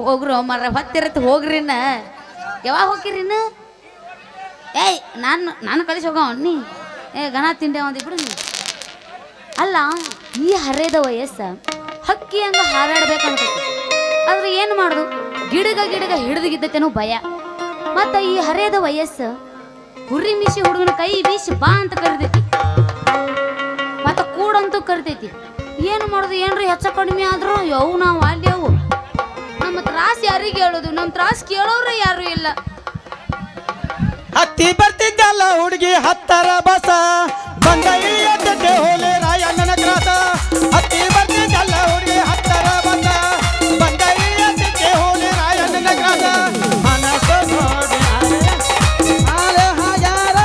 ಹೋಗ್ರು ಮರ ಹೊತ್ತಿರತ್ತೆ ಹೋಗ್ರಿನ ಯಾವಾಗ ಹೋಗಿರಿನ ಏಯ್ ನಾನು ಕಳಿಸಿ ಹೋಗೋ ನೀ ಗಣ ತಿಂಡೆ ಒಂದಿಬ್ರು ನೀ ಅಲ್ಲ ಈ ಹರಿಯದ ವಯಸ್ಸ ಹಕ್ಕಿ ಹಂಗ ಹಾರಾಡ್ಬೇಕಂತೈತಿ ಆದ್ರೆ ಏನು ಮಾಡುದು ಗಿಡಗ ಹಿಡಿದಿದ್ದತ್ತೇನೋ ಭಯ ಮತ್ತ ಈ ಹರಿಯದ ವಯಸ್ಸು ಹುರಿ ಮಿಶಿ ಹುಡುಗನ ಕೈ ಬೀಸಿ ಬಾ ಅಂತ ಕರಿತೈತಿ ಮತ್ತ ಕೂಡಂತೂ ಕರಿತೈತಿ ಏನು ಮಾಡುದು ಏನ್ರಿ ಹೆಚ್ಚ ಕಡಿಮೆ ಆದ್ರು ಯವು ನಾವು ಅಲ್ಲಿ ಅವು ನಮ್ಮ ತ್ರಾಸ ಯಾರಿಗೆ ಹೇಳುದು ನಮ್ಮ ತ್ರಾಸ ಕೇಳೋರು ಯಾರು ಇಲ್ಲ ಹತ್ತಿ ಬರ್ತಿದ್ದಲ್ಲ ಹುಡುಗಿ ಹತ್ತರ ಬಸ ಬಂದ ಇಳಿಯತ್ತೆ ಹೋಲೆ ರಾಯಣ್ಣನ ಕ್ರಾಸ ಹತ್ತಿ ಬರ್ತಿದ್ದಲ್ಲ ಹುಡುಗಿ ಹತ್ತರ ಬಸ ಬಂದ ಇಳಿಯತ್ತೆ ಹೋಲೆ ರಾಯಣ್ಣನ ಕ್ರಾಸ ಮನಸ್ಸು ನೋಡಿ ಆಲೆ ಹಾಜಾರ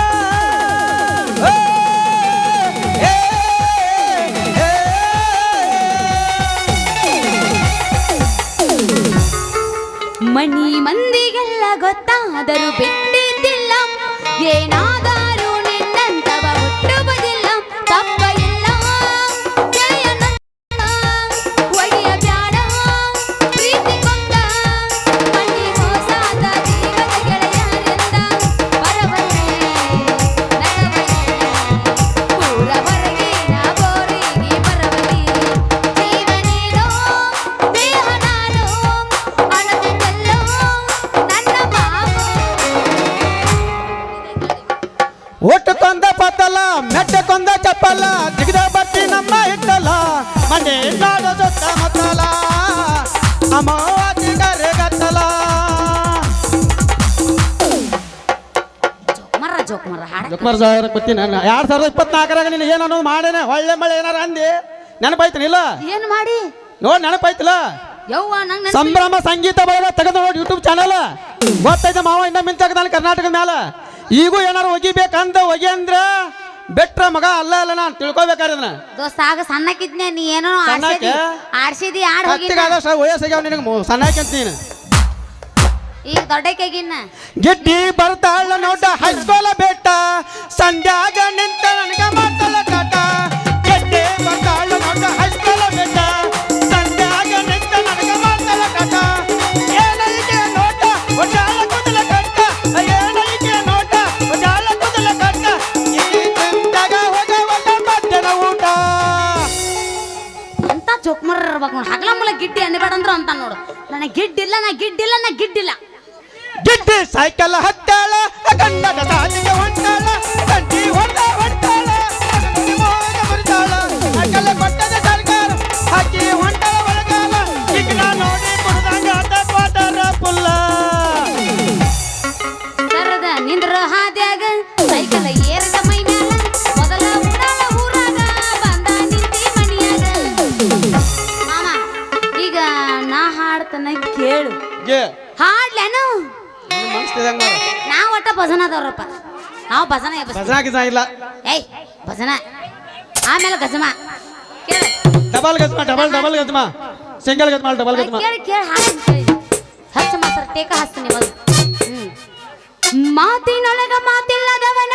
ಮನಿ ಮಂದಿಗೆಲ್ಲ ಗೊತ್ತಾದರೂ ಬಿಟ್ಟಿದ್ದಿಲ್ಲ ಏನಾದರೂ ನಿನ್ನಂತವ ಹುಟ್ಟುವುದಿಲ್ಲ ತಪ್ಪ ಇಲ್ಲ ಒಡೆಯ ಬ್ಯಾಡ ಪ್ರೀತಿ ಕೊಂದ ಮನಿ ಮೋಸಾದ ಜೀವದ ಗೆಳೆಯರಿಂದ ಬರಬಲ್ಲೆ ಪೂರ ಹೊರಗಿನ ಬೋರಿಗೆ ಬರಬಲಿ ಜೀವನೇನೋ ದೇಹ ನಾನು ಅಣತೆಲ್ಲೋ ನನ್ನ ಮಾವು ಒಟ್ಟು ಕೊಂದ ಪತ್ತಲ್ಲ ಮೆಟ್ಟೆ ಕೊಂದ ಚಪ್ಪಲ್ಲ ಜಿಗಿದ ಬಟ್ಟಿ ನಮ್ಮ ಇಟ್ಟಲ್ಲ ಮನೆ ನಾಡ ಜೊತ್ತ ಮತ್ತಲ್ಲ ಅಮಾವಾತಿಗರೆ ಗತ್ತಲ ಜೋಕುಮಾರ ಹಾಡ ಜೋಕುಮಾರ್ ಸಾವಿರ ಬತ್ತಿ ನಾನು 2024ರಾಗ ನೀನು ಏನೋ ಮಾಡೇನೆ ಒಳ್ಳೆ ಮಳೆ ಏನಾರ ಅಂದಿ ನೆನಪಾಯ್ತನಿಲ್ಲ ಏನ್ ಮಾಡಿ ನೋಡಿ ನೆನಪಾಯ್ತಿಲ್ಲ ಯವ್ವ ನಂಗೆ ಸಂಭ್ರಮ ಸಂಗೀತ ಬರೋದ ತೆಗೆದು ನೋಡಿ ಯೂಟ್ಯೂಬ್ ಚಾನಲ್ ಗೊತ್ತೈತೆ ಮಾವ ಇನ್ನ ಮಿಂಚಾಕದಾನ ಕರ್ನಾಟಕದ ಮ್ಯಾಲ ಈಗೂ ಏನಾರು ಒಗಿಬೇಕಂತ ಒಗಿ ಅಂದ್ರ ಬೆಟ್ರ ಮಗ ಅಲ್ಲ ಅಲ್ಲ ನಾನು ತಿಳ್ಕೊಬೇಕಾದ್ರೆ ದೋಸ್ತ ಆಗ ಸಣ್ಣಕ್ಕಿದ್ನೆ ನೀ ಏನೋ ಸಣ್ಣಕ್ಕೆ? ಆಡ್ಸಿದಿ ಆಡ್ ಹೋಗಿ ಹತ್ತಿಗಾದಷ್ಟು ವಯಸ್ಸಾಗ್ಯಾವ ನಿನಗೆ ಸಣ್ಣಕ್ಕೆ ನೀನು ಈಗ ದೊಡ್ಡಕ್ಕಾಗಿನ್ನ ಗೆಡ್ಡಿ ಬರ್ತಾಳ ನೋಡ ಹೈಸ್ಕೋಲ ಬೆಟ್ಟ ಸಂಧ್ಯಾಗ ನಿಂತ ನನಗ ಮಾಡ್ತಾಳ ಕಾಟ ಗೆಡ್ಡಿ ಬರ್ತಾಳ ನೋಡ ಹೈಸ್ಕೋಲ ಬೆಟ್ಟ ಸಂಧ್ಯಾಗ ನಿಂತ ನನಗ ಮಾಡ್ತಾಳ ಕಾಟ ಏನೈಕೆ ನೋಟ ಒಟ್ಟಾಳ ಕುದಲ ಕಟ್ಟ ಏನೈಕೆ ನೋಟ ಒಟ್ಟಾಳ ಕುದಲ ಕಟ್ಟ ಈ ಚಿಂತಾಗ ಹೋಗವಲ್ಲ ಮಧ್ಯಾಹ್ನ ಊಟ ಎಂತ ಜೋಕ್ಮರ್ ಇರ್ಬೇಕು ನೋಡು ಹಗಲ ಮುಲ ಗಿಡ್ಡಿ ಅನ್ನಬೇಡ ಅಂದ್ರು ಅಂತ ನೋಡು ನನಗೆ ಗಿಡ್ಡಿಲ್ಲ ನಾ ಗಿಡ್ಡಿಲ್ಲ ಗಿಡ್ಡಿ ಸೈಕಲ್ ಹತ್ತಾಳ ಗಂಡದ ಸಾಲಿಗೆ ಹೊಂಟಾಳ ಗಂಟಿ ಹೊಡ್ತಾಳ ಬರ್ತಾಳ ಸೈಕಲ್ ಕೊಟ್ಟದ ಸರ್ಕಾರ ಹಾಕಿ ಹೊಂಟಾಳ ಒಳಗಾಲ ಈಗ ನಾ ನೋಡಿ ಕುಡ್ದಂಗ ಕ್ವಾಟರ ಪುಲ್ಲ ಸರದ ನಿಂದ್ರ ಹಾದ್ಯಾಗ ಸೈಕಲ್ ಏರದ ಮೈ ಮ್ಯಾಲ ಮೊದಲ ಉಡಾಳ ಊರಾಗ ಬಂದ ನಿಂತಿ ಮನಿಯಾಗ ಮಾಮ ಈಗ ನಾ ಹಾಡ್ತನ ಕೇಳು ಹಾಡ್ಲೇನು ಮನಸ್ತಿದಂಗ ನಾವು ಒಟ್ಟ ಭಜನದವ್ರಪ್ಪ ನಾವು ಭಜನ ಭಜನಾ ಇಲ್ಲ ಏಯ್ ಭಜನ ಆಮೇಲೆ ಗಜಮ ಕೇಳು ಡಬಲ್ ಗಜ್ಮ ಸಿಂಗಲ್ ಗಜ್ಮ ಡಬಲ್ ಗಜ್ಮ ಕೇಳಿ ಹಾಡು ಕೇಳಿ ಹಚ್ಚ ಮಾತ್ರ ಟೇಕ ಹಚ್ತೀನಿ ಮೊದಲು ಮಾತಿನೊಳಗ ಮಾತಿಲ್ಲದವನ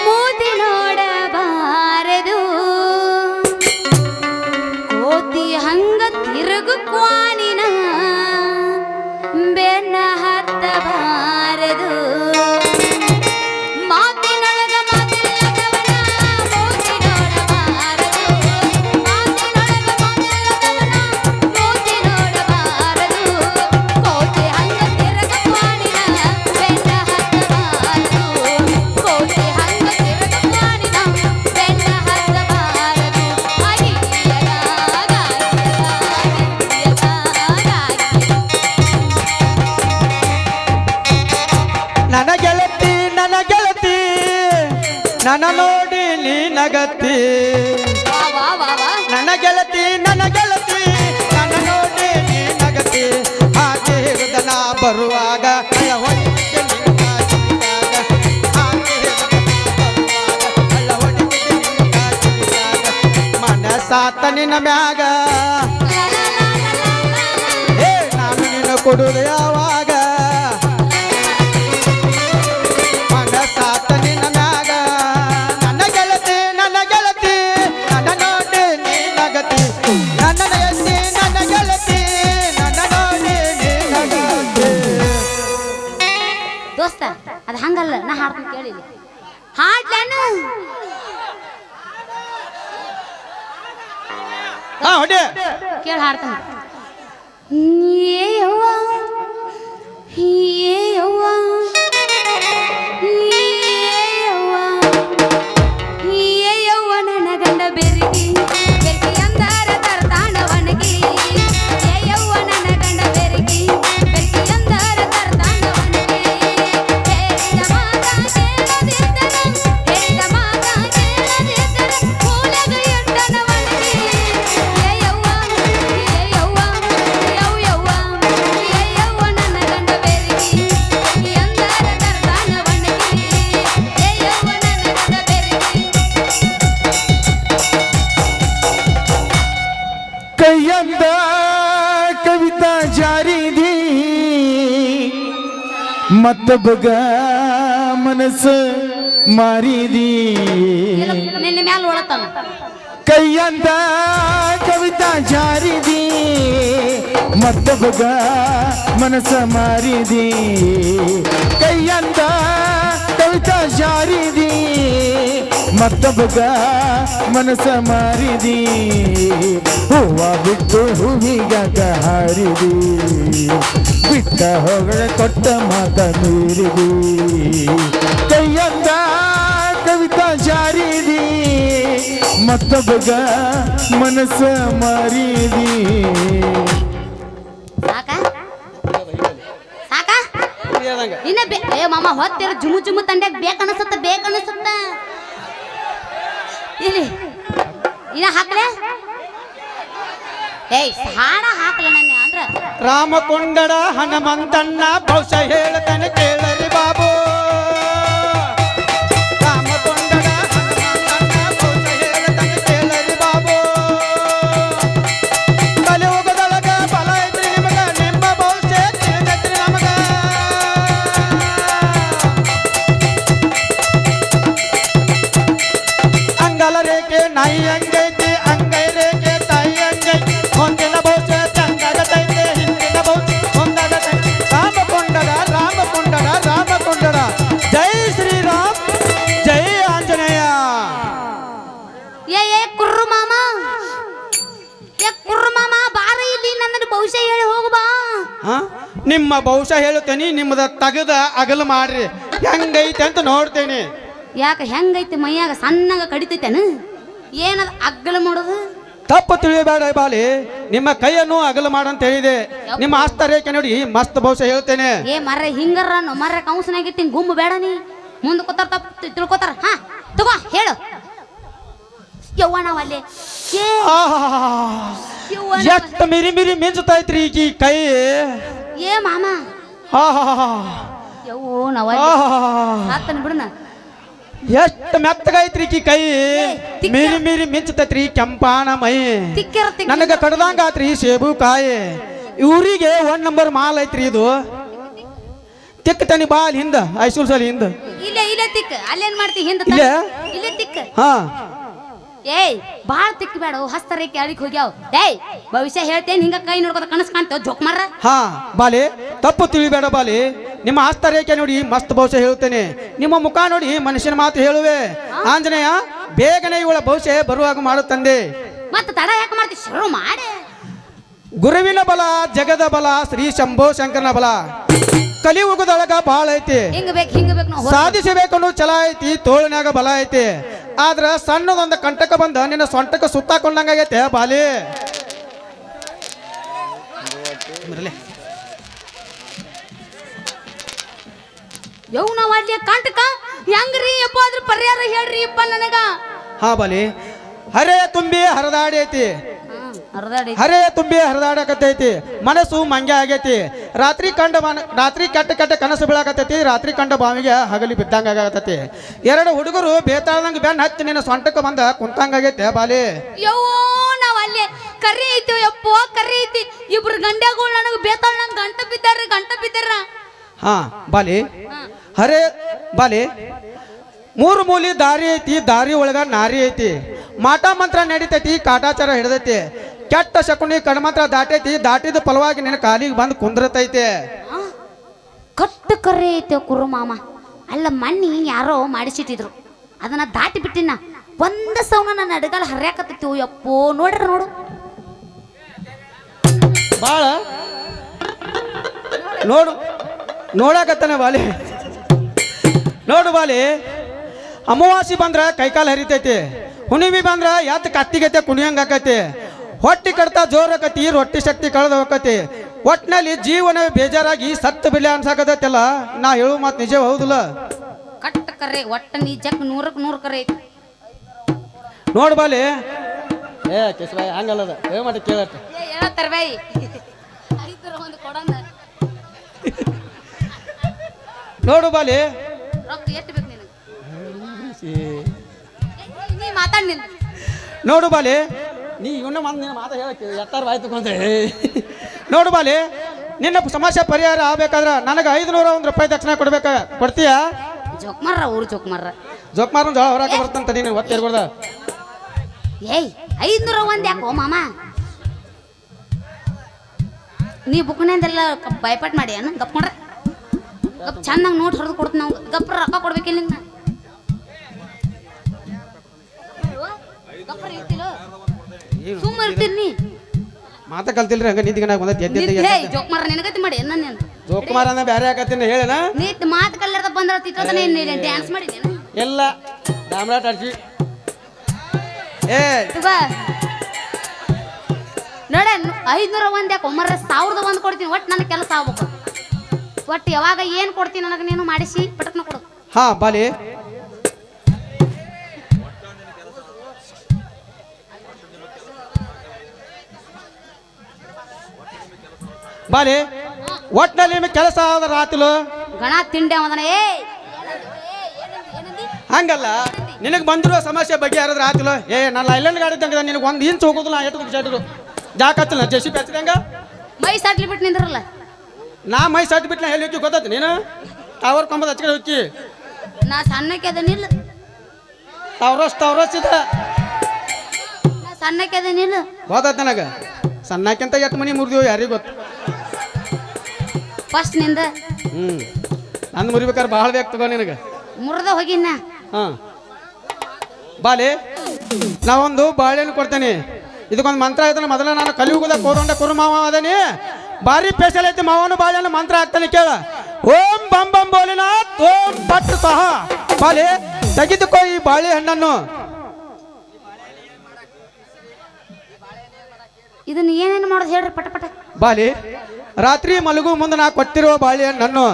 ಮೂತಿ ನೋಡಬಾರದು ಕೋತಿ ಹಂಗ ತಿರುಗು ಕ್ವಾನಿನ ಬೆನ್ನ ಹತ್ತಬಾರದು ಮಾತಿನೊಳಗ ಮಾತಿಲ್ಲದವನ ಮೂತಿ ನೋಡಬಾರದು ಮಾತಿನೊಳಗ ಮಾತಿಲ್ಲದವನ ಮೂತಿ ನೋಡಬಾರದು ಕೋತಿ ಹಂಗ ತಿರುಗು ಕ್ವಾನಿನ ಬೆನ್ನ ಹತ್ತಬಾರದು ಕೋತಿ ಹಂಗ ತಿರುಗು ಕ್ವಾನಿನ ಬೆನ್ನ ಹತ್ತಬಾರದು ನನ್ನ ಗೆಳತಿ ನನ್ನ ನೋಡಿ ನೀ ನಗತ್ತಿ ನನ್ನ ಗೆಳತಿ ನನ್ನ ನೋಡಿ ನೀ ನಗತ್ತಿ ಹಾಗೆ ಹಿಡಿದನ ಬರುವಾಗ ಅಳ ಹೊಡಿಗೆ ನಿನ್ನ ಜಿಗಿದಾಗ. ಹಾಗೆ ಹಿಡಿದನ ಬರುವಾಗ ಅಳ ಹೊಡಿಗೆ ನಿನ್ನ ಜಿಗಿದಾಗ. ಮನಸಾತ ನಿನ್ನ ಮ್ಯಾಗ ನಾನು ನಿನ್ನ ಕೊಡುದು ಯಾವಾಗ ಮನಸಾತ ನಿನ್ನ ಮ್ಯಾಗ ನನ್ನ ಗೆಳತಿ ನನ್ನ ನೋಡಿ ನೀ ನಗತಿ ನನ್ನ ಎತ್ತಿ ನಾ ಹಾಡ್ತೀನಿ ಕೇಳಿ ಹಾಡ್ಲೇನು ಹಾ ಹೊಡಿ ಕೇಳಿ ಹಾಡ್ತಾನೆ ಏ ಯವ್ವ ಏ ಯವ್ವ ಏ ಯವ್ವ ಏ ಯವ್ವ ನನ್ನ ಗಂಡ ಬೆರಗಿ ಬೆರಗಿ ಅಂದಾರ ತರ್ತಾನ ಒಣಗಿ ಏ ಯವ್ವ ನನ್ನ ಗಂಡ ಬೆರಗಿ ಬೆರಗಿ ಅಂದಾರ ತರ್ತಾನ ಒಣಗಿ ಹೇಳಿದ ಮಾತ ಕೇಳದಿದ್ದರ ಮೂಲೆಗ ಇಟ್ಟನ ಒಣಗಿ ಏ ಯವ್ವ ಯವ್ವ ಏ ಯವ್ವ ನನ್ನ ಗಂಡ ಬೆರಗಿ ಬೆರಗಿ ಅಂದಾರ ತರ್ತಾನ ಒಣಗಿ ಏ ಯವ್ವ ನನ್ನ ಗಂಡ ಬೆರಗಿ ಕೈಯಂದ ಕವಿತಾ ಜಾರಿದಿ ಮತ್ತೊಬ್ಬಗ ಮನಸ್ಸು ಮಾರಿದಿ ನಿನ್ನ ಮ್ಯಾಲ ಒಳತಾನ ಕೈಯಂದ ಕವಿತಾ ಜಾರಿದಿ ಮತ್ತೊಬ್ಬಗ ಮನಸ್ಸ ಮಾರಿದಿ ಕೈಯಂದ ಕವಿತಾ ಜಾರಿದಿ ಮತ್ತೊಬ್ಬಗ ಮನಸ್ಸ ಮಾರಿದಿ ಹೂವ ಬಿಟ್ಟು ಹೂವಿಗಾಗ ಹಾರಿದಿ ಬಿಟ್ಟ ಹೊಗಳ ಕೊಟ್ಟ ಮಾತ ಮೀರಿದಿ ಕೈಯಂದ ಕವಿತಾ ಜಾರಿದಿ ಮತ್ತೊಬ್ಬಗ ಮನಸ್ಸ ಮಾರಿದಿ ಸಾಕ ಸಾಕ ಇನ್ನ ಏ ಮಾಮ ಹೊತ್ತಿರ ಜುಮು ಜುಮು ತಂಡ್ಯಾಗ ಬೇಕನ್ಸುತ್ತ ಇಲ್ಲಿ ಇನ್ನ ಹಾಕ್ಲೆ ಏಯ್ ಹಾಡ ಹಾಕ್ಲೆ ನನ್ನ ಅಂದ್ರ ರಾಮಕೊಂಡಡ ಹನುಮಂತಣ್ಣ ಭವಿಷ್ಯ ಹೇಳ್ತಾನೆ ಕೇಳರಿ ಬಾಬು ರಾಮಕೊಂಡಡ ಹನುಮಂತಣ್ಣ ಭವಿಷ್ಯ ಹೇಳ್ತಾನೆ ಕೇಳರಿ ಬಾಬು ಕಲಿಯುಗದೊಳಗ ಬಲ ಐತ್ರಿ ನಿಮಗ ನಿಮ್ಮ ಭವಿಷ್ಯ ತಿಳಿದೈತ್ರಿ ನಮಗ ಅಂಗಲ ರೇಖೆ ನಾಯಿ ಹಂಗೈತಿ ಅಂಗೈ ರೇಖೆ ತಾಯಿ ಹಂಗೈತಿ ಮುಂದಿನ ಭವಿಷ್ಯ ಚಂದಾಗತೈತೆ ಹಿಂದಿನ ಭವಿಷ್ಯ ಮುಂದಾಗತೈತೆ ರಾಮಕೊಂಡಡ ಜೈ ಶ್ರೀರಾಮ್ ಜೈ ಆಂಜನೇಯ ಏ ಕುರ್ರು ಮಾಮ ಬಾರ ಇಲ್ಲಿ ನನ್ನ ಭವಿಷ್ಯ ಹೇಳಿ ಹೋಗು ಬಾ ಹಾ ನಿಮ್ಮ ಭವಿಷ್ಯ ಹೇಳುತ್ತೇನೆ ನಿಮ್ಮದ ತಗದ ಅಗಲ ಮಾಡ್ರಿ ಹೆಂಗೈತೆ ಅಂತ ನೋಡ್ತೇನೆ ಯಾಕೆ ಹೆಂಗೈತಿ ಮೈಯಾಗ ಸಣ್ಣಗ ಕಡಿತೈತೇನ ಏನದ ಅಗ್ಗಲ ಮಾಡೋದು ತಪ್ಪು ತಿಳಿಯಬೇಡ ಬಾಲಿ ನಿಮ್ಮ ಕೈಯನ್ನು ಅಗಲ ಮಾಡಂತ ಹೇಳಿದೆ ನಿಮ್ಮ ಹಸ್ತ ರೇಖೆ ನೋಡಿ ಮಸ್ತ್ ಭವಿಷ್ಯ ಹೇಳ್ತೇನೆ ಏ ಮರ್ರೆ ಹಿಂಗರ ಮರ್ರೆ ಕೌನ್ಸನಾಗಿತ್ತಿ ಗುಂಬು ಬೇಡ ನೀ ಮುಂದೆ ಕೂತಾರ ತಪ್ಪು ತಿಳ್ಕೊತಾರ ಹಾ ತಗೋ ಹೇಳು ಯವ್ವ ನಾವಲ್ಲಿ ಏ ಯವ್ವ ಎಷ್ಟು ಮಿರಿ ಮಿರಿ ಮಿಂಚುತ್ತೈತ್ರಿ ಈಕಿ ಕೈ ಏ ಮಾಮ ಹಾ ಯವ್ವ ನಾವಲ್ಲಿ ಸಾತನ ಬಿಡನ ಎಷ್ಟು ಮೆತ್ತಗೈತ್ರಿ ಈಕಿ ಕೈ ಮಿರಿ ಮಿರಿ ಮಿಂಚುತ್ತೈತ್ರಿ ಕೆಂಪಾನ ಮೈ ತಿಕ್ಕಿರ ನನಗ ಕಡ್ದಂಗ ಆತ್ರಿ ಸೇಬು ಕಾಯಿ ಇವ್ರಿಗೆ 1 ನಂಬರ್ ಮಾಲ್ ಐತ್ರಿ ಇದು ತಿಕ್ಕ ತನಿ ಬಾಲ್ ಹಿಂದ ಐಸೂಲ್ ಸಲ ಹಿಂದ ಇಲ್ಲೇ ತಿಕ್ಕ ಅಲ್ಲೇನ್ ಮಾಡ್ತಿ ಹಿಂದ ಇಲ್ಲೇ? ಇಲ್ಲೇ ತಿಕ್ಕ ಹಾ ಏಯ್ ಬಾಳ ತಿಕ್ಕ ಬೇಡ ಹಸ್ತ ರೇಖೆ ಅಳಿಕ್ ಹೋಗ್ಯಾವ ಏಯ್ ಭವಿಷ್ಯ ಹೇಳ್ತೇನೆ ಹಿಂಗ ಕೈ ನೋಡ್ಕೊತ ಕನಸ್ ಕಾಣ್ತೇವ ಜೋಕ್ ಮಾರ ಹಾ ಬಾಲಿ ತಪ್ಪು ತಿಳಿಬೇಡ ಬಾಲಿ ನಿಮ್ಮ ಹಸ್ತ ರೇಖೆ ನೋಡಿ ಮಸ್ತ್ ಭವಿಷ್ಯ ಹೇಳ್ತೇನೆ ನಿಮ್ಮ ಮುಖ ನೋಡಿ ಮನುಷ್ಯನ ಮಾತು ಹೇಳುವೆ ಆಂಜನೇಯ ಬೇಗನೆ ಇವಳ ಭವಿಷ್ಯ ಬರುವಾಗ ಮಾಡುತ್ತಂದೆ ಮತ್ತ ತಡ ಯಾಕೆ ಮಾಡ್ತಿ ಶುರು ಮಾಡಿ ಗುರುವಿನ ಬಲ ಜಗದ ಬಲ ಶ್ರೀ ಶಂಭೋ ಶಂಕರನ ಬಲ ಕಲಿಯುಗದೊಳಗ ಬಾಳ ಐತಿ ಹಿಂಗ ಬೇಕು ನಾವು ಸಾಧಿಸಬೇಕನ್ನು ಛಲ ಐತಿ ತೋಳಿನಾಗ ಬಲ ಐತಿ ಆದ್ರ ಸಣ್ಣದೊಂದು ಕಂಟಕ ಬಂದ ನಿನ್ನ ಸೊಂಟಕ ಸುತ್ತಾಕೊಂಡಂಗಾಗೈತೆ ಬಾಲಿ ಯವ್ ನಾವ್ ಅಲ್ಲಿ ಕಂಟಕ ಹೆಂಗ್ರಿ ಯಪ್ಪ ಅದ್ರ ಪರಿಹಾರ ಹೇಳ್ರಿ ಯಪ್ಪ ನನಗ ಹಾ ಬಾಲಿ ಹರೇ ತುಂಬಿ ಹರಿದಾಡೈತಿ ಅರ್ಧಾಡಿ ಹರೇ ತುಂಬಿ ಹರಿದಾಡಕತ್ತೈತಿ ಮನಸ್ಸು ಮಂಗೆ ಆಗೈತಿ ರಾತ್ರಿ ಕೆಟ್ಟ ಕೆಟ್ಟ ಕನಸು ಬೀಳಾಕತ್ತೈತಿ ರಾತ್ರಿ ಕಂಡ ಬಾವಿಗೆ ಹಗಲಿ ಬಿದ್ದಂಗ ಆಗತೈತಿ 2 ಹುಡುಗರು ಬೇತಾಳದಂಗ ಬೆನ್ನ ಹತ್ತಿ ನಿನ್ನ ಸೊಂಟಕ್ಕೆ ಬಂದ ಕುಂತಂಗಾಗೈತೆ ಬಾಲಿ ಯವ್ವೋ ನಾವ್ ಅಲ್ಲಿ ಕರಿ ಐತಿ ಯಪ್ಪ ಕರಿ ಐತಿ ಇಬ್ರು ಗಂಡ್ಯಾಗಳು ನನಗ ಬೇತಾಳ ನಂಗ ಗಂಟ ಬಿದ್ದಾರ ಹಾ ಬಾಲಿ ಹರೇ ಬಾಲಿ 3 ಮೂಲಿ ದಾರಿ ಐತಿ ದಾರಿ ಒಳಗ ನಾರಿ ಐತಿ ಮಾಟ ಮಂತ್ರ ನಡೀತೈತಿ ಕಾಟಾಚಾರ ಹಿಡ್ದೈತಿ ಕೆಟ್ಟ ಶಕುನಿ ಕಣ್ಮಂತ್ರ ದಾಟೈತಿ ದಾಟಿದ ಫಲವಾಗಿ ನಿನ್ನ ಕಾಲಿಗೆ ಬಂದು ಕುಂದ್ರತೈತೆ ಕಟ್ಟು ಕರಿ ಐತಿ ಕುರು ಮಾಮ ಅಲ್ಲ ಮಣ್ಣಿ ಯಾರೋ ಮಾಡಿಸಿಟ್ಟಿದ್ರು ಅದನ್ನ ದಾಟಿ ಬಿಟ್ಟಿನ ಒಂದ ಸೌನ ನನ್ನ ಅಡಗಾಲ ಹರ್ಯಾಕತ್ತೈತಿ ಯಪ್ಪೋ ನೋಡ್ರಿ ನೋಡು ಭಾಳ ನೋಡು ನೋಡಕತ್ತಾನೆ ಬಾಲಿ ನೋಡು ಬಾಲಿ ಅಮಾವಾಸ್ಯೆ ಬಂದ್ರೆ ಕೈಕಾಲು ಹರಿತೈತಿ ಹುಣ್ಣಿಮೆ ಬಂದ್ರೆ ಎತ್ತ ಕತ್ತಿಗೈತೆ ಕುಣಿಯಂಗೆ ಆಕೈತಿ ಹೊಟ್ಟಿ ಕಡ್ತಾ ಜೋರ್ ಆಕತಿ ರೊಟ್ಟಿ ಶಕ್ತಿ ಕಳೆದು ಹೋಗತಿ ಒಟ್ಟಿನಲ್ಲಿ ಜೀವನ ಬೇಜಾರಾಗಿ ಸತ್ತು ಬಿಲೆ ಅನ್ಸಾಕತೈತಲ್ಲ ನಾ ಹೇಳು ಮಾತು ನಿಜ ಹೌದಿಲ್ಲ ಕಟ್ಟ ಕರೆ ಒಟ್ಟ ನಿಜಕ್ಕೆ 100ಕ್ಕೆ 100 ಕರೆ ಐತಿ ನೋಡು ಬಾಲಿ ಏ ಕಿಸ್ಬಾಯಿ ಹಂಗಲ್ಲದ ಏ ಮಾಡಿ ಕೇಳತ್ತ ಹೇಳ್ತಾರ ಬೈ ಒಂದು ಕೊಡಂದ ನೋಡು ಬಾಲಿ ರೊಕ್ಕ ಎಷ್ಟು ಬೇಕು ನಿನಗೆ ನೀ ಮಾತಾಡ್ ನಿನ್ನ ನೋಡು ಬಾಲಿ ನೀ ಇವನ್ನ ಮಂದಿ ಮಾತಾ ಹೇಳಕ್ಕೆ ಎತ್ತಾರ ಬಾಯ್ತು ಕೊಂದೆ ನೋಡು ಬಾಲಿ ನಿನ್ನ ಸಮಸ್ಯೆ ಪರಿಹಾರ ಆಗ್ಬೇಕಾದ್ರೆ ನನಗೆ 501 ರೂಪಾಯಿ ದಕ್ಷಿಣ ಕೊಡ್ತೀಯಾ ಜೋಕ್ಮಾರ್ರ ಊರು ಜೋಕ್ಮಾರ್ರ ಜೋಕ್ಮಾರನ್ ಜೋಳ ಹೊರಕ್ಕೆ ಬರ್ತಂತ ನೀನು ಒತ್ತಿರ್ಬೋದ ಏಯ್ 501 ಯಾಕೋ ಮಾಮ ನೀ ಬುಕ್ನಿಂದೆಲ್ಲ ಬೈಪಾಟ್ ಮಾಡಿ ಅನ್ನ ಗಪ್ ಮಾಡ್ರೆ ಗಪ್ ಚಂದಂಗೆ ನೋಟ್ ಹೊಡೆದು ಕೊಡ್ತೀನಿ ನಾವು ಗಪ್ರ ರೊಕ್ಕ ಕೊಡ್ಬೇಕಿಲ್ಲ ನಿನ್ನ ಸುಮ್ಮ ಇರ್ತೀನಿ ಮಾತಾ ಕಲ್ತಿಲ್ರಿ ಹಂಗ ನಿಂತಿಗೆ ಬಂದ ಜೋಕ್ಮಾರ ನೆನಗತಿ ಮಾಡಿ ಏನ ನೀನು ಜೋಕುಮಾರ ಅಂದ ಬೇರೆ ಆಕತ್ತೀನಿ ಹೇಳೇನ ನೀಟ್ ಮಾತು ಕಲ್ಲರದ ಬಂದ್ರ ತಿಟ್ಟೋದನೆ ಡ್ಯಾನ್ಸ್ ಮಾಡಿದ್ದೇನೆ ಎಲ್ಲ ಡಾಮ್ರಾಟ್ ಅಡ್ಸಿ ಏ ಬಾ ನೋಡ 501 ಯಾಕೆ ಒಮ್ಮರ 1001 ಕೊಡ್ತೀನಿ ಒಟ್ಟು ನನ್ನ ಕೆಲಸ ಆಗ್ಬೇಕು ಒಟ್ಟು ಯಾವಾಗ ಏನು ಕೊಡ್ತೀನಿ ನನಗೆ ನೀನು ಮಾಡಿಸಿ ಪಟಕ್ನ ಕೊಡು ಹಾ ಬಾಲಿ ಬಾಲಿ ಒಟ್ಟಿನಲ್ಲಿ ನಿಮಗೆ ಕೆಲಸ ಆದ ರಾತ್ಲು ಗಣ ತಿಂಡಿ ಅವದನ ಏ ಹಂಗಲ್ಲ ನಿನಗೆ ಬಂದಿರೋ ಸಮಸ್ಯೆ ಬಗ್ಗೆ ಯಾರಾದ್ರೂ ಆತಿಲ್ಲ ಏ ನಾನು ಲೈಲಂಡ್ ಗಾಡಿ ತಂಗ ನಿನಗೆ ಒಂದು ಇಂಚ್ ಹೋಗೋದಿಲ್ಲ ಎಷ್ಟು ಜಾಟಿರು ಜಾಕತ್ತಿಲ್ಲ ಜೆಸಿ ಹಚ್ಚಿದಂಗ ಮೈ ಸಾಟ್ಲಿ ಬಿಟ್ಟು ನಿಂದ್ರಲ್ಲ ನಾ ಮೈ ಸಟ್ ಬಿಟ್ಟು ನಾ ಹೇಳಿ ಹೋಗಿ ಗೊತ್ತಾಯ್ತು ನೀನು ಟವರ್ ಕೊಂಬದ ಹಚ್ಕಡೆ ಹೋಗಿ ನಾ ಸಣ್ಣಕ್ಕೆ ಅದನಿಲ್ಲ ತವ್ರಸ್ ಇದ ನಾ ಸಣ್ಣಕ್ಕೆ ಅದನಿಲ್ಲ ಗೊತ್ತಾಯ್ತು ನನಗೆ ಸಣ್ಣಕ್ಕಿಂತ ಎಷ್ಟು ಮನಿ ಮುರಿದೀವಿ ಯಾರಿಗೆ ಗೊತ್ತು ಫಸ್ಟ್ ನಿಂದ ನಂದು ಮುರಿಬೇಕಾದ್ರೆ ಭಾಳ ಬೇಕು ತಗೋ ನಿನಗೆ ಮುರಿದ ಹೋಗಿನ್ನ ಹಾಂ ಬಾಲಿ ನಾವೊಂದು ಬಾಳೆಹಣ್ಣು ಕೊಡ್ತೇನೆ ಇದಕ್ಕೊಂದು ಮಂತ್ರ ಆಯ್ತಾನೆ ಮೊದಲ ನಾನು ಕಲಿಯುಗದ ಕೋronಡ ಕುರು ಮಾವ ಅದೇನಿ ಭಾರಿ ಸ್ಪೆಷಲ್ ಐತಿ ಮಾವನು ಬಾಳೆಹಣ್ಣು ಮಂತ್ರ ಆಗ್ತಾನೆ ಕೇಳ ಓಂ ಬಂ ಬಂ ಬೋಲಿನಾಥ್ ಓಂ ಪಟ್ ಸಹ ಬಾಲಿ ತೆಗೆದುಕೋ ಈ ಬಾಳೆಹಣ್ಣನ್ನು ಇದನ್ನ ಏನೇನು ಮಾಡೋದು ಹೇಳ್ರಿ ಪಟ ಪಟ ಬಾಲಿ ರಾತ್ರಿ ಮಲಗು ಮುಂದೆ ನಾ ಕೊಟ್ಟಿರುವ ಬಾಳೆಹಣ್ಣನ್ನು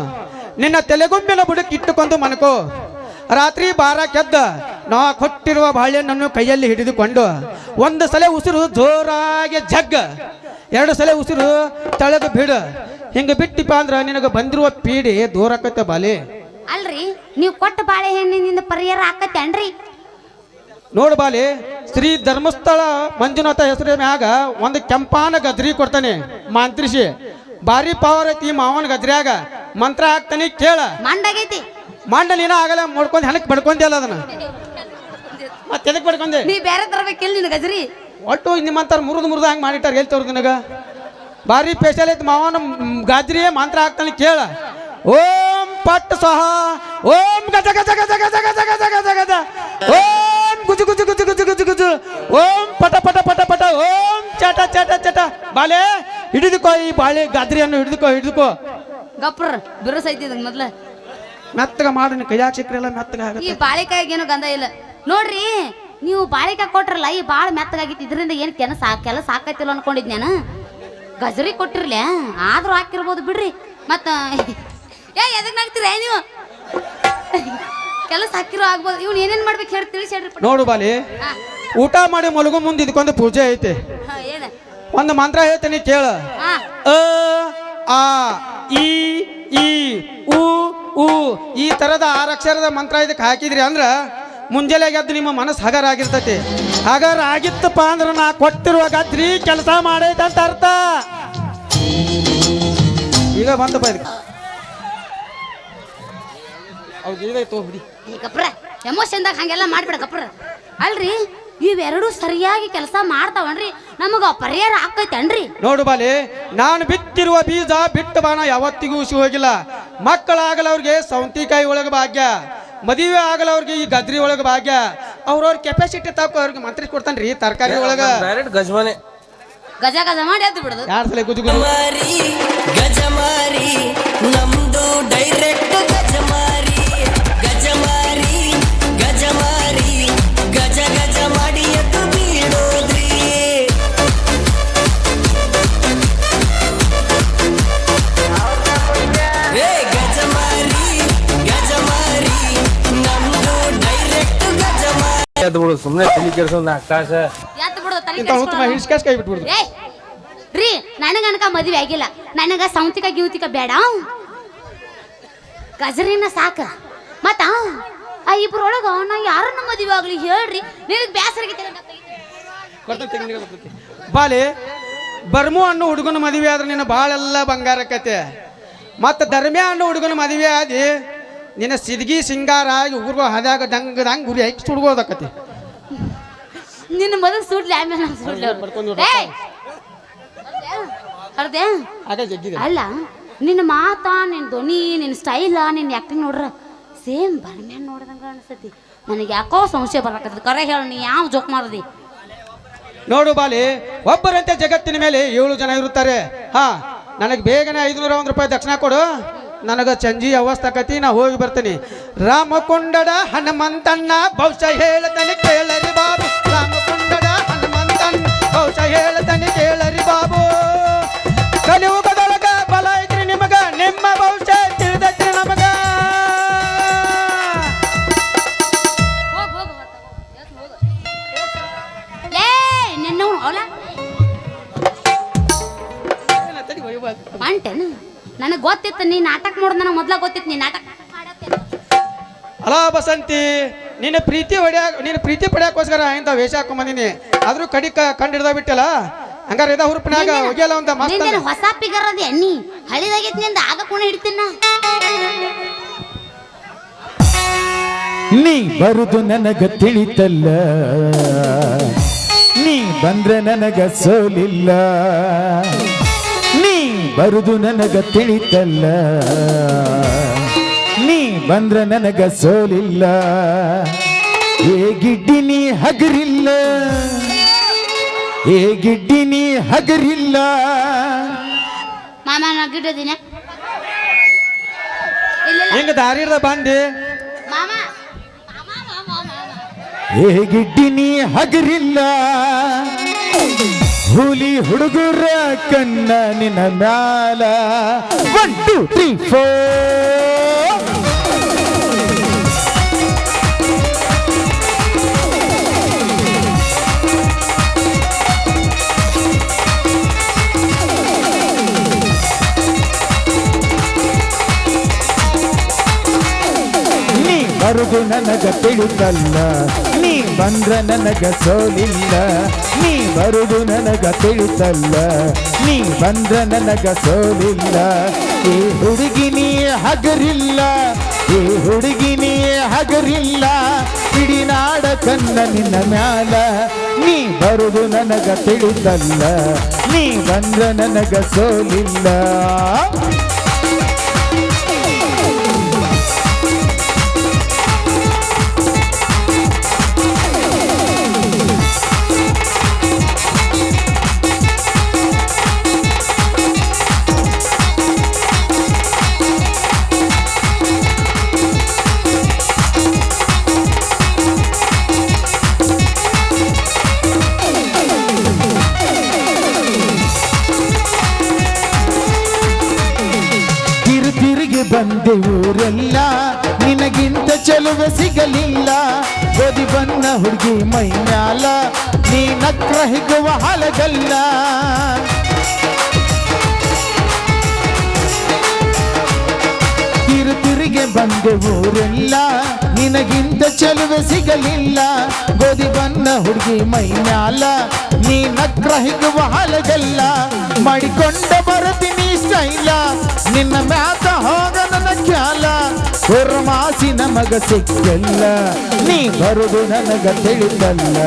ನಿನ್ನ ತಲೆಗುಂಬಿನ ಬುಡಕ್ಕೆ ಇಟ್ಟುಕೊಂಡು ಮನಕೋ ರಾತ್ರಿ ಬಾರ ಕೆದ್ದ ನಾ ಕೊಟ್ಟಿರುವ ಬಾಳೆಹಣ್ಣನ್ನು ಕೈಯಲ್ಲಿ ಹಿಡಿದುಕೊಂಡು ಒಂದು ಸಲ ಉಸಿರು ಜೋರಾಗಿ ಜಗ್ಗ 2 ಸಲ ಉಸಿರು ತಳೆದು ಬಿಡು ಹಿಂಗೆ ಬಿಟ್ಟಿಪ್ಪ ಅಂದ್ರೆ ನಿನಗೆ ಬಂದಿರುವ ಪೀಡಿ ದೂರ ಆಕತ್ತೆ ಬಾಲಿ ಅಲ್ರಿ ನೀವು ಕೊಟ್ಟ ಬಾಳೆಹಣ್ಣಿನಿಂದ ಪರಿಹಾರ ಆಕತ್ತೇನ್ರಿ ನೋಡು ಬಾಲಿ ಶ್ರೀ ಧರ್ಮಸ್ಥಳ ಮಂಜುನಾಥ ಹೆಸರು ಮ್ಯಾಗ ಒಂದು ಕೆಂಪಾನ ಗದ್ರಿ ಕೊಡ್ತಾನೆ ಮಾಂತ್ರಿಸಿ ಭಾರಿ ಪವರ್ ಐತಿ ಮಾವನ ಗದ್ರಿಯಾಗ ಮಂತ್ರ ಹಾಕ್ತಾನೆ ಕೇಳ ಮಂಡಾಗೈತಿ ಮಂಡ ನೀನ ಆಗಲ್ಲ ಮಾಡ್ಕೊಂಡು ಹೆಣಕ್ ಬಡ್ಕೊಂಡೆ ಅಲ್ಲ ಅದನ್ನ ಮತ್ತೆ ಎದಕ್ ಬಡ್ಕೊಂಡೆ ನೀ ಬೇರೆ ತರಬೇಕಿಲ್ಲ ನಿನ್ನ ಗಜರಿ ಒಟ್ಟು ನಿಮ್ಮಂತಾರ ಮುರಿದು ಹಂಗೆ ಮಾಡಿಟ್ಟಾರ ಹೇಳ್ತವ್ರು ನಿನಗ ಭಾರಿ ಸ್ಪೆಷಲ್ ಐತಿ ಮಾವನ ಗಾಜ್ರಿ ಮಂತ್ರ ಹಾಕ್ತಾನೆ ಕೇಳ ಓಂ ಪಟ್ ಸಹ ಓಂ ಗಜ ಗಜ ಗಜ ಗಜ ಗಜ ಗಜ ಗಜ ಗಜ ಓಂ ಗುಜು ಗುಜು ಗುಜು ಗುಜು ಗುಜು ಗುಜು ಓಂ ಪಟ ಪಟ ಪಟ ಪಟ ಓಂ ಚಟ ಚಟ ಚಟ ಬಾಲೆ ಹಿಡಿದುಕೋ ಈ ಬಾಳೆ ಗಾದ್ರಿಯನ್ನು ಹಿಡಿದುಕೋ ಗಪ್ರ ಬಿರುಸೈತಿ ಮೊದ್ಲ ಮೆತ್ತಗ ಮಾಡಿ ಕೈಯಾಗ ಸಿಕ್ಕ್ರೆಲ್ಲ ಮೆತ್ತಗ ಈ ಬಾಳೆಕಾಯಿಗೆ ಏನು ಗಂಧ ಇಲ್ಲ ನೋಡ್ರಿ ನೀವು ಬಾಳೆಕಾಯಿ ಕೊಟ್ರಲ್ಲ ಈ ಬಾಳ ಮೆತ್ತಗಾಗಿತ್ತು ಇದರಿಂದ ಏನು ಕೆಲಸ ಆಕೈತಿಲ್ಲ ಅನ್ಕೊಂಡಿದ್ ನಾನು ಗಜರಿ ಕೊಟ್ಟಿರ್ಲ ಆದ್ರೂ ಹಾಕಿರ್ಬೋದು ಬಿಡ್ರಿ ಮತ್ತ ಎದಕ್ ನಾಗ್ತೀರ ನೀವು ಕೆಲಸ ಹಾಕಿರೋ ಆಗ್ಬೋದು ಇವ್ನು ಏನೇನ್ ಮಾಡ್ಬೇಕು ಹೇಳಿ ತಿಳಿಸಿ ಹೇಳ್ರಿ ನೋಡು ಬಾಲಿ ಊಟ ಮಾಡಿ ಮಲಗು ಮುಂದೆ ಇದಕ್ಕೊಂದು ಪೂಜೆ ಐತೆ ಏನ ಒಂದು ಮಂತ್ರ ಹೇಳ್ತೀನಿ ಕೇಳ ಅ ಆ ಇ ಈ ಉ ಉ ಈ ತರದ 6 ಅಕ್ಷರದ ಮಂತ್ರ ಇದಕ್ಕೆ ಹಾಕಿದ್ರಿ ಅಂದ್ರ ಮುಂಜಾನೆ ಎದ್ದು ನಿಮ್ಮ ಮನಸ್ಸು ಹಗರ ಆಗಿರ್ತೈತಿ ಹಗರ ಆಗಿತ್ತಪ್ಪ ಅಂದ್ರೆ ನಾ ಕೊಟ್ಟಿರುವ ಗದ್ರಿ ಕೆಲಸ ಮಾಡೈತೆ ಅಂತ ಅರ್ಥ ಈಗ ಬಂತಪ್ಪ ಇದಕ್ಕೆ ಹೌದು ಇದಾಯ್ತು ಬಿಡಿ ಗಪ್ರ ಎಮೋಷನ್ದಾಗ ಹಂಗೆಲ್ಲ ಮಾಡ್ಬೇಡ ಗಪ್ರ ಅಲ್ರಿ ಇವೆರಡು ಸರಿಯಾಗಿ ಕೆಲಸ ಮಾಡ್ತಾವನ್ರಿ ನಮಗ ಪರಿಹಾರ ಆಕೈತೇನ್ರಿ? ನೋಡು ಬಾಲಿ, ನಾನು ಬಿತ್ತಿರುವ ಬೀಜ ಬಿಟ್ಟ ಬಾಣ ಯಾವತ್ತಿಗೂ ಉಸಿ ಹೋಗಿಲ್ಲ. ಮಕ್ಕಳಾಗಲವ್ರಿಗೆ ಸೌಂತಿಕಾಯಿ ಒಳಗೆ ಭಾಗ್ಯ, ಮದುವೆ ಆಗಲವ್ರಿಗೆ ಈ ಗದ್ರಿ ಒಳಗೆ ಭಾಗ್ಯ. ಅವ್ರವ್ರ ಕೆಪಾಸಿಟಿ ತಕ್ಕ ಅವ್ರಿಗೆ ಮಂತ್ರಿ ಕೊಡ್ತಾನ್ರಿ ತರಕಾರಿ ಒಳಗ. ಡೈರೆಕ್ಟ್ ಗಜಮನೆ ಗಜ ಗಜ ಮಾಡಿ ಎದ್ದು ಬಿಡುದು. 2 ಸಲ ಗುಜು ಗುಜು. ಗಜಮಾರಿ ನಮ್ದು ಡೈರೆಕ್ಟ್ ಗಜಮಾರಿ ಗಜಮಾರಿ ಗಜಮಾರಿ ಗಜ ಗಜ ಮಾಡಿ ಎದ್ದು ಬೀಳೋದ್ರಿ. ಏ ಗಜಮಾರಿ ಗಜಮಾರಿ ನಮ್ದು ಡೈರೆಕ್ಟ್ ಗಜಮಾರಿ. ಎದ್ದು ಬಿಡು ಸುಮ್ಮನೆ ತಲೆ ಕೆಡ್ಸೋದು ಆಕಾಶ. ಎದ್ದು ಬಿಡುದು ತಲೆ ಇಂಥ ಹುತ್ತಮ ಹಿಡ್ಸ್ಕಾಸ್ ಕೈ ಬಿಟ್ಬಿಡ್ದು. ಏ ರೀ, ನನಗನಕ ಮದುವೆ ಆಗಿಲ್ಲ, ನನಗ ಸೌಂತಿಕ ಗಿೌತಿಕ ಬೇಡ, ಗಜರಿನ ಸಾಕ. ಮತ್ತ ಆ ಇಬ್ರೊಳಗ ನಾ ಯಾರನ್ನ ಮದುವೆ ಆಗ್ಲಿ ಹೇಳ್ರಿ, ನಿನಗೆ ಬೇಸರ ಬಾಲಿ, ಬರ್ಮು ಅನ್ನೋ ಹುಡುಗನ ಮದುವೆ ಆದ್ರೆ ನಿನ್ನ ಭಾಳೆಲ್ಲ ಬಂಗಾರ ಕತೆ. ಮತ್ತು ಧರ್ಮ್ಯ ಅನ್ನೋ ಹುಡುಗನ ಮದುವೆ ಆದಿ ನಿನ್ನ ಸಿದ್ಗಿ ಸಿಂಗಾರ ಆಗಿ ಊರ್ಗೋ ಹದಾಗ ದಂಗ ದಂಗ ಗುರಿ ಹಾಕಿ ಸುಡ್ಗೋದಕ್ಕತಿ. ನಿನ್ನ ಮದುವೆ ಸುಡ್ಲಿ ಆಮೇಲೆ ನಾನು ಸುಡ್ಲಿ ಅರ್ದೆ. ಅಲ್ಲ, ನಿನ್ನ ಮಾತಾ, ನಿನ್ನ ಧ್ವನಿ, ನಿನ್ನ ಸ್ಟೈಲ, ನಿನ್ನ ಆ್ಯಕ್ಟಿಂಗ್ ನೋಡ್ರ ಸೇಮ್ ಬರ್ಮ್ಯಾನ್ ನೋಡ್ದಂಗ ಅನಿಸ್ತೈತಿ. ನನಗೆ ಯಾಕೋ ಸಂಶಯ ಬರಕತ್ತದ. ಕರೆ ಹೇಳ, ನೀ ಯಾವ ಜೋಕ್ ಮಾಡದಿ? ನೋಡು ಬಾಲಿ, ಒಬ್ಬರಂತೆ ಜಗತ್ತಿನ ಮೇಲೆ 7 ಜನ ಇರುತ್ತಾರೆ. ಹಾ, ನನಗೆ ಬೇಗನೆ 501 ರೂಪಾಯಿ ದಕ್ಷಿಣ ಕೊಡು, ನನಗೆ ಚಂಜಿ ಅವಸ್ಥಾಕತಿ, ನಾ ಹೋಗಿ ಬರ್ತೀನಿ. ರಾಮಕೊಂಡಡ ಹನುಮಂತಣ್ಣ ಬಹುಶಃ ಹೇಳ್ತಾನೆ ಕೇಳರಿ ಬಾಬು. ರಾಮಕೊಂಡಡ ಹನುಮಂತಣ್ಣ ಬಹುಶಃ ಹೇಳ್ತಾನೆ ಕೇಳರಿ ಬಾಬು. ಕಲಿಯುಗದೊಳಗ ಬಲ ಐತ್ರಿ ನಿಮಗ, ನಿಮ್ಮ ಭವಿಷ್ಯ ತಿಳಿದೈತ್ರಿ ನಮಗ. ಅಂಟೇನ ನನಗೆ ಗೊತ್ತಿತ್ತು ನೀ ನಾಟಕ ಮಾಡೋದು. ನನಗೆ ಮೊದ್ಲ ಗೊತ್ತಿತ್ತು ನೀ ನಾಟಕ. ಅಲಾ ಬಸಂತಿ, ನಿನ್ನ ಪ್ರೀತಿ ಪಡ್ಯಾಕೋಸ್ಕರ ಇಂಥ ವೇಷ ಹಾಕೊಂಬಂದಿನಿ. ಆದ್ರೂ ಕಡಿ ಕಂಡು ಹಿಡ್ದ ಬಿಟ್ಟಲ್ಲ. ಹಂಗಾರ ಇದ ಹುರುಪಿನಾಗ ಹೋಗ್ಯಲ್ಲ ಒಂದ ಮಸ್ತ್ ನಿಂದೇನು ಹೊಸ ಪಿಗರ್ ಅದಿ ಅನ್ನಿ? ಹಳಿದಾಗೈತಿ ನಿಂದ, ಆಗ ಕುಣ ಹಿಡ್ತೀನ. ನೀ ಬರುದು ನನಗ ತಿಳಿತಲ್ಲ, ನೀ ಬಂದ್ರೆ ನನಗ ಸೋಲಿಲ್ಲ. ನೀ ಬರುದು ನನಗ ತಿಳಿತಲ್ಲ, ನೀ ಬಂದ್ರೆ ನನಗ ಸೋಲಿಲ್ಲ. ಏ ಗಿಡ್ಡಿ ನೀ ಹಗರಿಲ್ಲ, ಏ ಗಿಡ್ಡಿ ನೀ ಹಗರಿಲ್ಲ. ಮಾಮ ನಾ ಗಿಡದಿನ ಹಿಂಗ ದಾರಿ ಹಿಡ್ದ ಬಂದಿ. ಮಾಮ ಏ ಗಿಡ್ಡಿ ನೀ ಹಗರಿಲ್ಲ. ಹುಲಿ ಹುಡುಗರ ಕಣ್ಣ ನಿನ್ನ ಮ್ಯಾಲ. 1 2 3 4. ನೀ ಬರುದು ನನಗ ತಿಳಿತಲ್ಲ, ನೀ ಬಂದ್ರ ನನಗ ಸೋಲಿಲ್ಲ. ನೀ ಬರುದು ನನಗ ತಿಳಿತಲ್ಲ, ನೀ ಬಂದ್ರ ನನಗ ಸೋಲಿಲ್ಲ. ಈ ಹುಡುಗಿ ನೀ ಹಗರಿಲ್ಲ, ಈ ಹುಡುಗಿ ನೀ ಹಗರಿಲ್ಲ. ಇಡೀ ನಾಡ ಕನ್ನ ನಿನ್ನ ಮ್ಯಾಲ. ನೀ ಬರುದು ನನಗ ತಿಳಿತಲ್ಲ, ನೀ ಬಂದ್ರ ನನಗ ಸೋಲಿಲ್ಲ. ಬಂದೆ ಊರೆಲ್ಲ, ನಿನಗಿಂತ ಚೆಲುವ ಸಿಗಲಿಲ್ಲ. ಗೋಧಿ ಬಣ್ಣ ಹುಡುಗಿ ಮೈ ಮ್ಯಾಲ, ನೀ ನಕ್ರ ಹಿಗುವ ಹಲಗಲ್ಲ. ತಿರು ಊರಿಗೆ ಬಂದೆ ಊರೆಲ್ಲ ನಿನಗಿಂತ ಚೆಲುವೆ ಸಿಗಲಿಲ್ಲ ಗೋಧಿ ಬಣ್ಣ ಹುಡುಗಿ ಮೈ ಮ್ಯಾಲ ನೀ ನಕ್ರ ಹಿಗುವ ಹಲಗೆಲ್ಲ ಮಾಡಿಕೊಂಡ ಬರುತ್ತೀನಿ ಸ್ಟೈಲ ನಿನ್ನ ಮ್ಯಾತ ಹೋಗ ನನ್ನ ಖ್ಯಾಲ ಹೊರಮಾಸಿನ ಮಗ ಸಿಕ್ಕಲ್ಲ ನೀ ಬರುದು ನನಗ ತಿಳಿದಲ್ಲ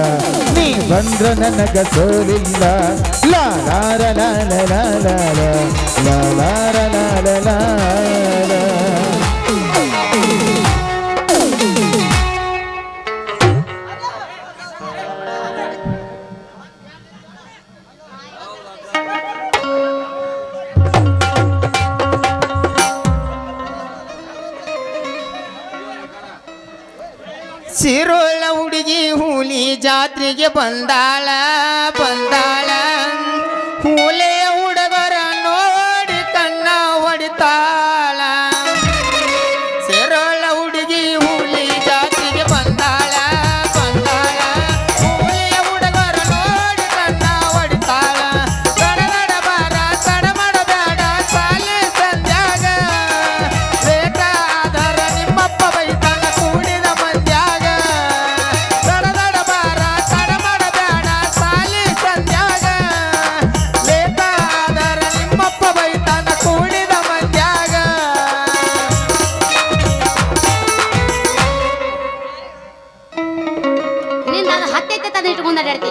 ನೀ ಬಂದ್ರ ನನಗ ಸೋಲಿಲ್ಲ ಲಾ ಲಾರ ಲಾಲ ಲಾಲ ಲಾ ಲಾರ ಲಾಲ ಲಾಲ. ಸಿರೋಳ ಹುಡುಗಿ ಹುಲಿ ಜಾತ್ರೆಗೆ ಬಂದಾಳ ಹುಲಿಯ ಹುಡುಗರ ನೋಡಿ ಕಣ್ಣ ಹೊಡಿತಾಳ ಸಿರೋಳ ಹುಡುಗಿ ಹುಲಿ ಜಾತ್ರೆಗೆ ಬಂದಾಳ ಹುಲಿಯ ಹುಡುಗರ ನೋಡಿ ಕಣ್ಣ ಹೊಡಿತಾಳ ಕಡಗಡ ಬಾರ ತಡ ಮಾಡಬೇಡ ಸಾಲಿ ಸಂಧ್ಯಾಗ ಲೇಟ ಆದರ ನಿಮ್ಮಪ್ಪ ಬೈತಾನ ಕೂಡಿದ ಮಂದ್ಯಾಗ ದಡ ಬಾರ ತಡ ಮಾಡಬೇಡ ಸಾಲಿ ಸಂಧ್ಯಾಗ ಲೇಟ ಆದರ ನಿಮ್ಮಪ್ಪ ಬೈತಾನ ಕೂಡಿದ ಮಂದ್ಯಾಗ. ನಿಂದ ಅದು ಹತ್ತೈತೆ ತಂದು ಇಟ್ಕೊಂಡು ಅಡ್ಯಾಡ್ತೀನಿ